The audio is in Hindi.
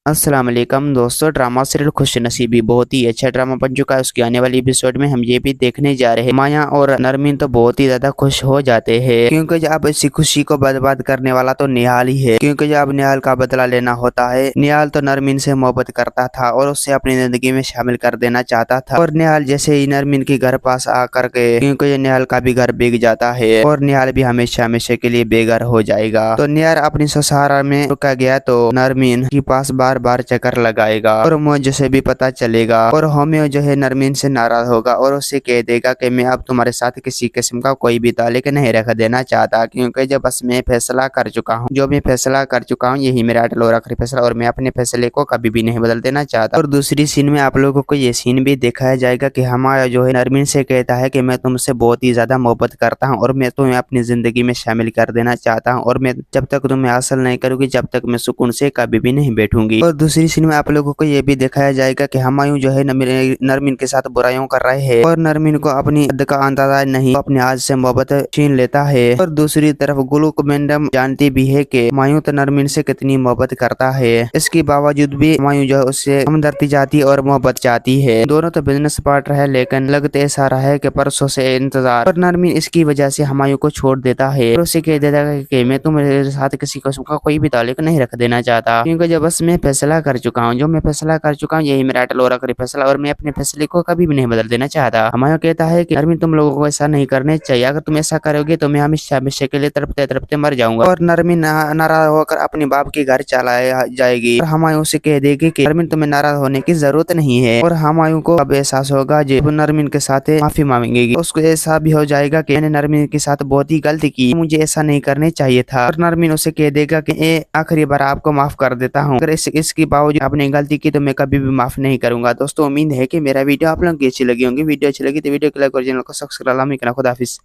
अस्सलाम वालेकुम दोस्तों, ड्रामा सीरियल खुशनसीबी बहुत ही अच्छा ड्रामा बन चुका है। उसकी आने वाली एपिसोड में हम ये भी देखने जा रहे हैं। माया और नरमीन तो बहुत ही ज्यादा खुश हो जाते हैं, क्योंकि जब इसी खुशी को बर्बाद करने वाला तो निहाल ही है। क्योंकि जब निहाल का बदला लेना होता है, निहाल तो नरमीन से मोहब्बत करता था और उससे अपनी जिंदगी में शामिल कर देना चाहता था। और निहाल जैसे ही नरमीन के घर पास आकर के, क्योंकि निहाल का भी घर बिक जाता है और निहाल भी हमेशा हमेशा के लिए बेघर हो जाएगा। तो निहाल अपनी ससुराल में रुका गया तो नरमीन के पास बार बार चक्कर लगाएगा और मुझे से भी पता चलेगा और होम्यो जो है नरमीन से नाराज होगा और उससे कह देगा कि मैं अब तुम्हारे साथ किसी किस्म का कोई भी ताल्लुक नहीं रख देना चाहता, क्योंकि जब बस मैं फैसला कर चुका हूँ, जो मैं फैसला कर चुका हूँ यही मेरा अटल और आखिरी फैसला, और मैं अपने फैसले को कभी भी नहीं बदल देना चाहता। और दूसरी सीन में आप लोगों को ये सीन भी दिखाया जाएगा कि हमारा जो है नरमीन से कहता है कि मैं तुमसे बहुत ही ज्यादा मोहब्बत करता हूँ और मैं तुम्हें अपनी जिंदगी में शामिल कर देना चाहता हूँ, और मैं जब तक तुम्हें हासिल नहीं करूंगी जब तक मैं सुकून से कभी भी नहीं बैठूंगी। और दूसरी सीन में आप लोगों को ये भी दिखाया जाएगा कि हुमायूं जो है नरमीन के साथ बुराइयों कर रहे हैं और नरमीन को अपनी हद का अंदाजा नहीं, अपने हाथ से मोहब्बत छीन लेता है। और दूसरी तरफ गुलूक मैडम जानती भी है कि हुमायूं तो नरमीन से कितनी मोहब्बत करता है, इसके बावजूद भी हुमायूं जो है उससे हमदर्दी चाहती और मोहब्बत चाहती है। दोनों तो बिजनेस पार्टनर है, लेकिन लगते ऐसा रहा है कि परसों से इंतजार। और नरमीन इसकी वजह से हुमायूं को छोड़ देता है और उसे कह देता है कि मैं तुम्हारे साथ किसी किस्म का कोई भी ताल्लुक नहीं रख देना चाहता, क्योंकि जब बस मैं फैसला कर चुका हूँ, जो मैं फैसला कर चुका हूँ यही मेरा अटल और आखिरी फैसला, और मैं अपने फैसले को कभी भी नहीं बदल देना चाहता। हुमायूं कहता है कि नरमीन तुम लोगों को ऐसा नहीं करने चाहिए, अगर तुम ऐसा करोगे तो मैं हमेशा हमेशा के लिए तड़पते तड़पते मर जाऊंगा। और नरमीन नाराज होकर अपने बाप के घर चला जाएगी और हुमायूं से कह देगी कि नरमीन तुम्हें नाराज होने की जरूरत नहीं है। और हुमायूं को अब एहसास होगा जो नरमीन के साथ माफी मांगेगी, उसको ऐसा भी हो जाएगा कि मैंने नरमीन के साथ बहुत ही गलती की, मुझे ऐसा नहीं करने चाहिए था। और नरमीन उसे कह देगा कि आखिरी बार आपको माफ कर देता हूँ, अगर इसके बावजूद आपने गलती की तो मैं कभी भी माफ नहीं करूंगा। दोस्तों उम्मीद है कि मेरा वीडियो आप लोगों की अच्छी लगी होंगी। वीडियो अच्छी लगी तो वीडियो को लाइक और चैनल को सब्सक्राइब करना। खुदा हाफिज।